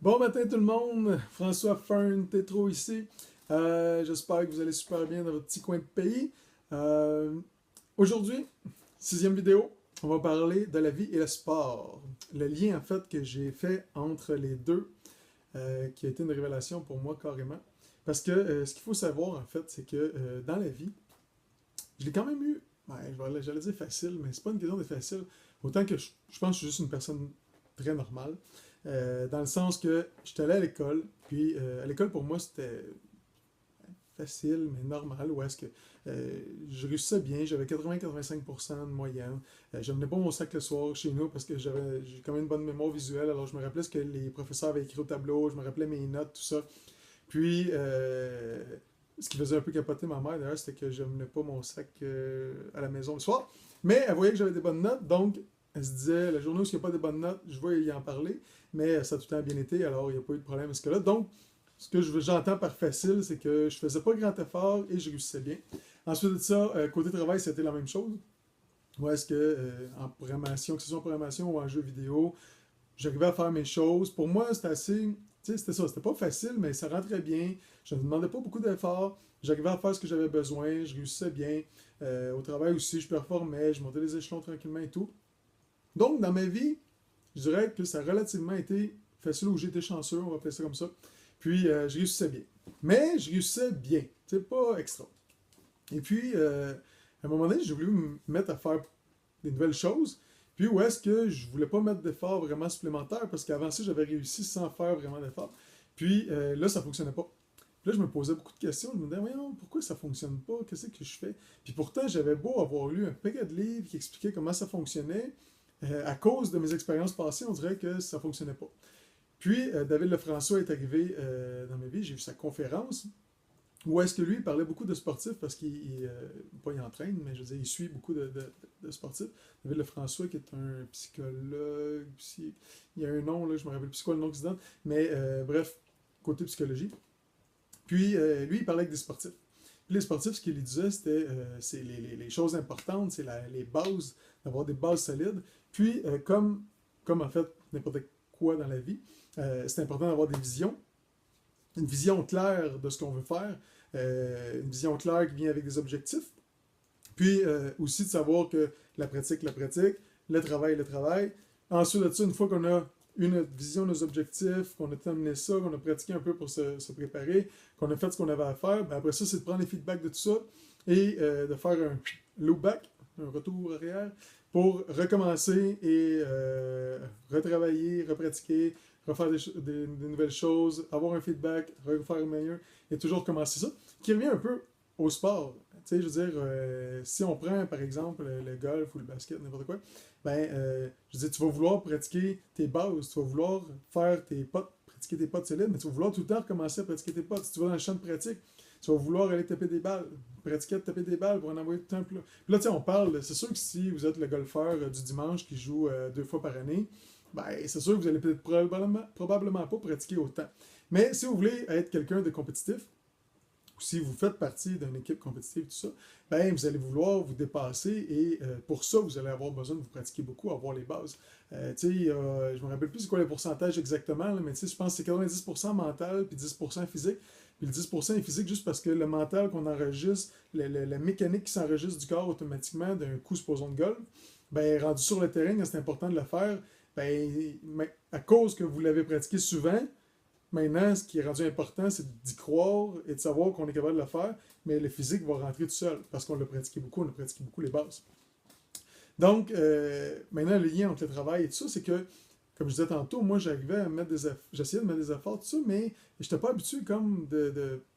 Bon matin tout le monde, François Fern Tétro ici. J'espère que vous allez super bien dans votre petit coin de pays. Euh, Aujourd'hui, sixième vidéo, on va parler de la vie et le sport. Le lien en fait que j'ai fait entre les deux, qui a été une révélation pour moi carrément. Parce que ce qu'il faut savoir en fait, c'est que dans la vie, je l'ai quand même eu, ouais, j'allais dire facile, mais c'est pas une question de facile. Autant que je pense que je suis juste une personne très normale. Dans le sens que j'étais allé à l'école, puis à l'école pour moi c'était facile, mais normal, où est-ce que je réussissais bien, j'avais 80-85% de moyenne. Je n'amenais pas mon sac le soir chez nous parce que j'ai quand même une bonne mémoire visuelle, alors je me rappelais ce que les professeurs avaient écrit au tableau, je me rappelais mes notes, tout ça. Puis, ce qui faisait un peu capoter ma mère d'ailleurs, c'était que je n'amenais pas mon sac à la maison le soir. Mais elle voyait que j'avais des bonnes notes, donc elle se disait, la journée où il n'y a pas de bonnes notes, je vais y en parler. Mais ça a tout le temps bien été, alors il n'y a pas eu de problème à ce que là. Donc, ce que j'entends par facile, c'est que je faisais pas grand effort et je réussissais bien. Ensuite de ça, côté travail, c'était la même chose. Ou est-ce que en programmation, que ce soit en programmation ou en jeu vidéo, j'arrivais à faire mes choses. Pour moi, c'était assez. Tu sais, c'était ça. C'était pas facile, mais ça rentrait bien. Je ne demandais pas beaucoup d'efforts. J'arrivais à faire ce que j'avais besoin. Je réussissais bien. Au travail aussi, je performais. Je montais les échelons tranquillement et tout. Donc, dans ma vie, je dirais que ça a relativement été facile ou j'ai été chanceux, on va appeler ça comme ça. Puis, je réussissais bien. Mais je réussissais bien. C'est pas extra. Et puis, à un moment donné, j'ai voulu me mettre à faire des nouvelles choses. Puis, où est-ce que je voulais pas mettre d'efforts vraiment supplémentaires parce qu'avant ça, j'avais réussi sans faire vraiment d'efforts. Puis, là, ça fonctionnait pas. Puis là, je me posais beaucoup de questions. Je me disais, voyons, pourquoi ça fonctionne pas? Qu'est-ce que je fais? Puis pourtant, j'avais beau avoir lu un paquet de livres qui expliquaient comment ça fonctionnait. À cause de mes expériences passées, on dirait que ça fonctionnait pas. Puis, David Lefrançois est arrivé dans ma vie. J'ai vu sa conférence. Où est-ce que lui, il parlait beaucoup de sportifs parce pas il entraîne, mais je veux dire, il suit beaucoup de sportifs. David Lefrançois, qui est un psychologue, il y a un nom, là, je me rappelle plus quoi le nom qu'il se donne, mais bref, côté psychologie. Puis lui, il parlait avec des sportifs. Puis les sportifs, ce qu'il lui disait, c'était c'est les choses importantes, c'est les bases, d'avoir des bases solides. Puis, comme en fait n'importe quoi dans la vie, c'est important d'avoir des visions, une vision claire de ce qu'on veut faire, une vision claire qui vient avec des objectifs, puis aussi de savoir que la pratique, le travail. Ensuite de ça, une fois qu'on a une vision, nos objectifs, qu'on a terminé ça, qu'on a pratiqué un peu pour se préparer, qu'on a fait ce qu'on avait à faire, ben après ça, c'est de prendre les feedbacks de tout ça et de faire un loop back, un retour arrière, pour recommencer et retravailler, repratiquer, refaire des nouvelles choses, avoir un feedback, refaire meilleur, et toujours recommencer ça, qui revient un peu au sport. Tu sais, je veux dire, si on prend par exemple le golf ou le basket, n'importe quoi, ben, je veux dire, tu vas vouloir pratiquer tes bases, tu vas vouloir faire tes potes, pratiquer tes potes solides, mais tu vas vouloir tout le temps recommencer à pratiquer tes potes. Si tu vas dans le champ de pratique, tu vas vouloir aller taper des balles, pratiquer à taper des balles pour en envoyer tout un peu. Puis là, tu sais, on parle, c'est sûr que si vous êtes le golfeur du dimanche qui joue 2 fois par année, ben, c'est sûr que vous allez peut-être probablement pas pratiquer autant. Mais si vous voulez être quelqu'un de compétitif, ou si vous faites partie d'une équipe compétitive, tout ça, ben, vous allez vouloir vous dépasser et pour ça, vous allez avoir besoin de vous pratiquer beaucoup, avoir les bases. Tu sais, je me rappelle plus c'est quoi le pourcentage exactement, là, mais tu sais, je pense que c'est 90% mental puis 10% physique. Puis le 10% est physique juste parce que le mental qu'on enregistre, la mécanique qui s'enregistre du corps automatiquement d'un coup, supposons de golf, ben, rendu sur le terrain, quand c'est important de le faire, ben, à cause que vous l'avez pratiqué souvent, maintenant, ce qui est rendu important, c'est d'y croire et de savoir qu'on est capable de le faire, mais le physique va rentrer tout seul parce qu'on l'a pratiqué beaucoup, on a pratiqué beaucoup les bases. Donc, maintenant, le lien entre le travail et tout ça, c'est que, comme je disais tantôt, moi, j'essayais de mettre des efforts, tout ça, mais je n'étais pas habitué comme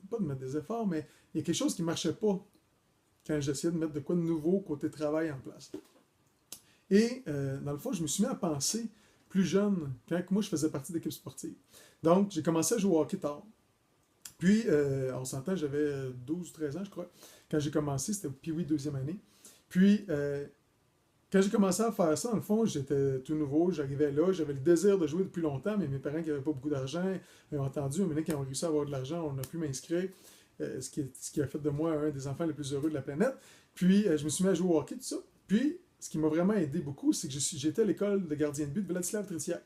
pas de mettre des efforts, mais il y a quelque chose qui ne marchait pas quand j'essayais de mettre de quoi de nouveau côté travail en place. Et dans le fond, je me suis mis à penser plus jeune, quand moi je faisais partie d'équipe sportive. Donc, j'ai commencé à jouer au hockey tard. Puis, on s'entend, j'avais 12 ou 13 ans, je crois. Quand j'ai commencé, c'était au Pee-Wee deuxième année. Puis, quand j'ai commencé à faire ça, dans le fond, j'étais tout nouveau, j'arrivais là, j'avais le désir de jouer depuis longtemps, mais mes parents qui n'avaient pas beaucoup d'argent ont entendu, un moment qui ont réussi à avoir de l'argent, on a pu m'inscrire, ce qui a fait de moi un des enfants les plus heureux de la planète. Puis, je me suis mis à jouer au hockey, tout ça. Puis, ce qui m'a vraiment aidé beaucoup, c'est que j'étais à l'école de gardien de but de Vladislav Tretiak,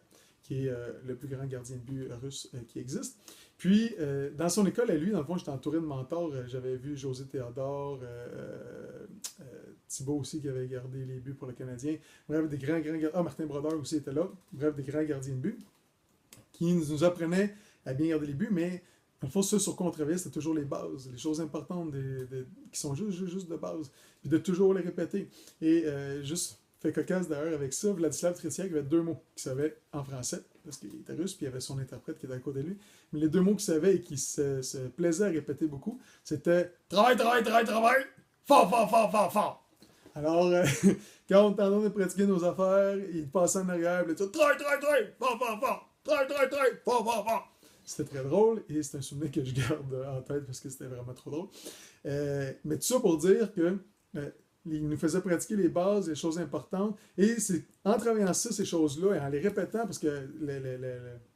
qui est le plus grand gardien de but russe qui existe. Puis, dans son école à lui, dans le fond, j'étais entouré de mentors. J'avais vu José Théodore, Thibaut aussi qui avait gardé les buts pour le Canadien. Bref, des grands gardiens. Ah, Martin Brodeur aussi était là. Bref, des grands gardiens de but qui nous apprenaient à bien garder les buts, mais dans le fond, ce sur quoi on travaillait, c'était toujours les bases, les choses importantes qui sont juste de base, puis de toujours les répéter. Et juste fait cocasse d'ailleurs avec ça, Vladislav Tretiak avait deux mots qu'il savait en français, parce qu'il était russe, puis il y avait son interprète qui était à côté de lui. Mais les deux mots qu'il savait et qu'il se plaisait à répéter beaucoup, c'était travail, travail, travail, travail, fort, fort, fort, fort, fort. Alors, quand on tendait de pratiquer nos affaires, il passait en arrière, il disait travail, travail, travail, fort, fort, fort, travail, travail, travail, fort, fort, fort. C'était très drôle et c'est un souvenir que je garde en tête parce que c'était vraiment trop drôle. Mais tout ça pour dire que il nous faisait pratiquer les bases, les choses importantes. Et c'est en travaillant ça, ces choses-là, et en les répétant, parce que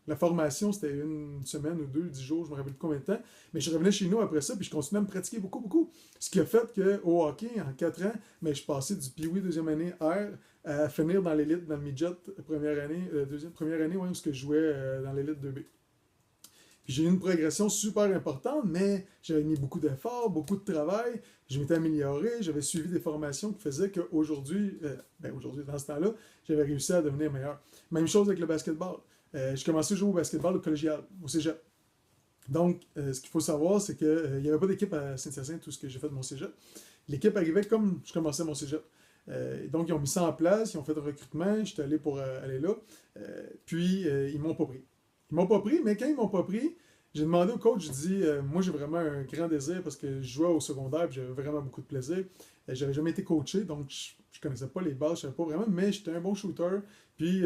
la formation, c'était une semaine ou deux, 10 jours, je me rappelle plus combien de temps. Mais je revenais chez nous après ça, puis je continuais à me pratiquer beaucoup, beaucoup. Ce qui a fait qu'au hockey, en 4 ans, mais je passais du Pee-Wee deuxième année R à finir dans l'élite, dans le midget première année, première année où je jouais dans l'élite 2B. Puis j'ai eu une progression super importante, mais j'avais mis beaucoup d'efforts, beaucoup de travail, je m'étais amélioré, j'avais suivi des formations qui faisaient qu'aujourd'hui, aujourd'hui, dans ce temps-là, j'avais réussi à devenir meilleur. Même chose avec le basketball. Je commençais à jouer au basketball au collégial, au cégep. Donc, ce qu'il faut savoir, c'est qu'il n'y avait pas d'équipe à Saint-Hyacinthe, tout ce que j'ai fait de mon cégep. L'équipe arrivait comme je commençais mon cégep. Donc, ils ont mis ça en place, ils ont fait le recrutement, j'étais allé pour aller là, puis ils m'ont pas pris. Ils m'ont pas pris, mais quand ils m'ont pas pris, j'ai demandé au coach, j'ai dit, moi j'ai vraiment un grand désir parce que je jouais au secondaire et j'avais vraiment beaucoup de plaisir. J'avais jamais été coaché, donc je connaissais pas les bases, je savais pas vraiment, mais j'étais un bon shooter. Puis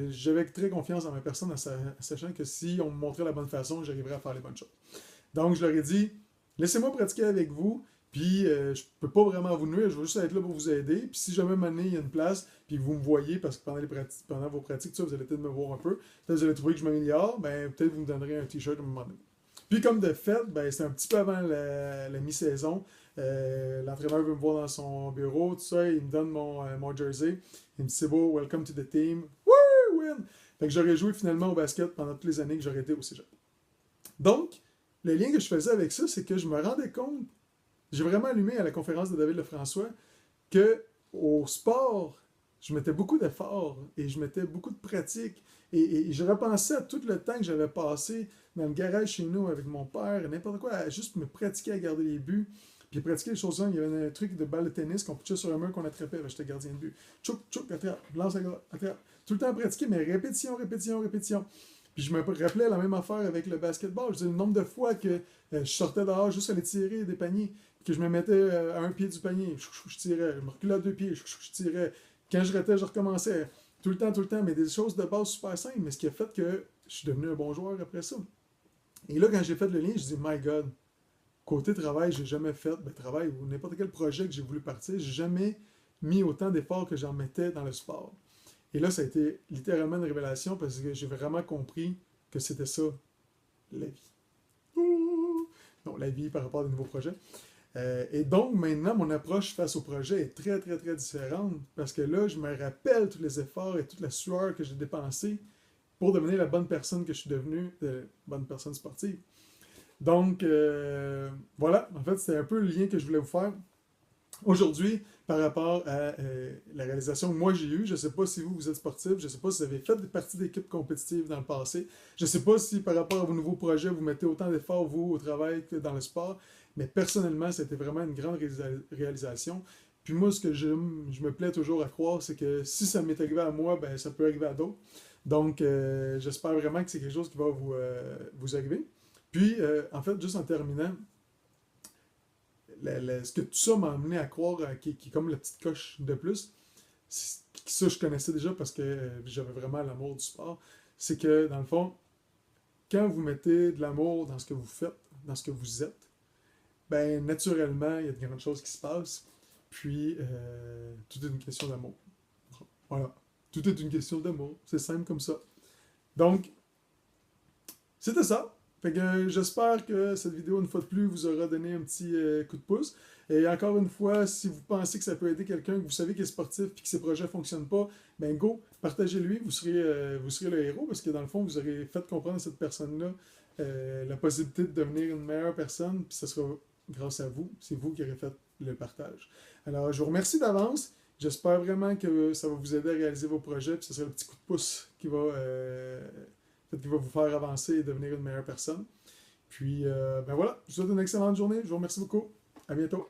j'avais très confiance en ma personne, en sachant que si on me montrait la bonne façon, j'arriverais à faire les bonnes choses. Donc je leur ai dit, laissez-moi pratiquer avec vous, puis je peux pas vraiment vous nuire, je veux juste être là pour vous aider. Puis si jamais maintenant il y a une place, puis vous me voyez, parce que pendant vos pratiques, vous allez peut-être me voir un peu, peut-être vous allez trouver que je m'améliore, ben peut-être vous me donnerez un t-shirt à un moment donné. Puis comme de fait, ben, c'est un petit peu avant la mi-saison. L'entraîneur veut me voir dans son bureau, tout ça, il me donne mon jersey. Il me dit c'est beau, welcome to the team. Woo, win! Fait que j'aurais joué finalement au basket pendant toutes les années que j'aurais été au cégep. Donc, le lien que je faisais avec ça, c'est que je me rendais compte, j'ai vraiment allumé à la conférence de David Lefrançois, que au sport, je mettais beaucoup d'efforts et je mettais beaucoup de pratique. Et je repensais à tout le temps que j'avais passé dans le garage chez nous avec mon père, n'importe quoi, à juste me pratiquer à garder les buts. Puis pratiquer les choses là, il y avait un truc de balle de tennis qu'on pitchait sur un mur qu'on attrapait, j'étais gardien de but. Tchouk, tchouk, attrape, lance la gars, attrape. Tout le temps pratiquer, mais répétition, répétition, répétition. Puis je me rappelais la même affaire avec le basketball. Je disais le nombre de fois que je sortais dehors juste aller tirer des paniers, que je me mettais à un pied du panier, je tirais, je me reculais à 2 pieds, je tirais. Quand je ratais, je recommençais. Tout le temps, mais des choses de base super simples, mais ce qui a fait que je suis devenu un bon joueur après ça. Et là, quand j'ai fait le lien, je dis, my God, côté travail, j'ai jamais fait, travail ou n'importe quel projet que j'ai voulu partir, j'ai jamais mis autant d'efforts que j'en mettais dans le sport. Et là, ça a été littéralement une révélation parce que j'ai vraiment compris que c'était ça, la vie. Non, la vie par rapport à de nouveaux projets. Et donc, maintenant, mon approche face au projet est très, très, très différente parce que là, je me rappelle tous les efforts et toute la sueur que j'ai dépensée pour devenir la bonne personne que je suis devenue, bonne personne sportive. Donc, voilà, en fait, c'était un peu le lien que je voulais vous faire aujourd'hui par rapport à la réalisation que moi j'ai eue. Je ne sais pas si vous êtes sportif, je ne sais pas si vous avez fait partie d'équipes compétitives dans le passé, je ne sais pas si par rapport à vos nouveaux projets, vous mettez autant d'efforts, vous, au travail que dans le sport, mais personnellement, c'était vraiment une grande réalisation. Puis moi, ce que je me plais toujours à croire, c'est que si ça m'est arrivé à moi, ben ça peut arriver à d'autres. Donc, j'espère vraiment que c'est quelque chose qui va vous arriver. Puis, en fait, juste en terminant, ce que tout ça m'a amené à croire, qui est comme la petite coche de plus, ça je connaissais déjà parce que j'avais vraiment l'amour du sport, c'est que dans le fond, quand vous mettez de l'amour dans ce que vous faites, dans ce que vous êtes, ben naturellement, il y a de grandes choses qui se passent. Puis, tout est une question d'amour. Voilà. Tout est une question d'amour. C'est simple comme ça. Donc, c'était ça. Fait que j'espère que cette vidéo, une fois de plus, vous aura donné un petit coup de pouce. Et encore une fois, si vous pensez que ça peut aider quelqu'un, que vous savez qu'il est sportif et que ses projets ne fonctionnent pas, ben go, partagez-lui, vous serez le héros parce que dans le fond, vous aurez fait comprendre à cette personne-là la possibilité de devenir une meilleure personne, puis ce sera grâce à vous, c'est vous qui aurez fait le partage. Alors, je vous remercie d'avance. J'espère vraiment que ça va vous aider à réaliser vos projets, puis ce sera le petit coup de pouce qui va vous faire avancer et devenir une meilleure personne. Puis, ben voilà, je vous souhaite une excellente journée. Je vous remercie beaucoup. À bientôt.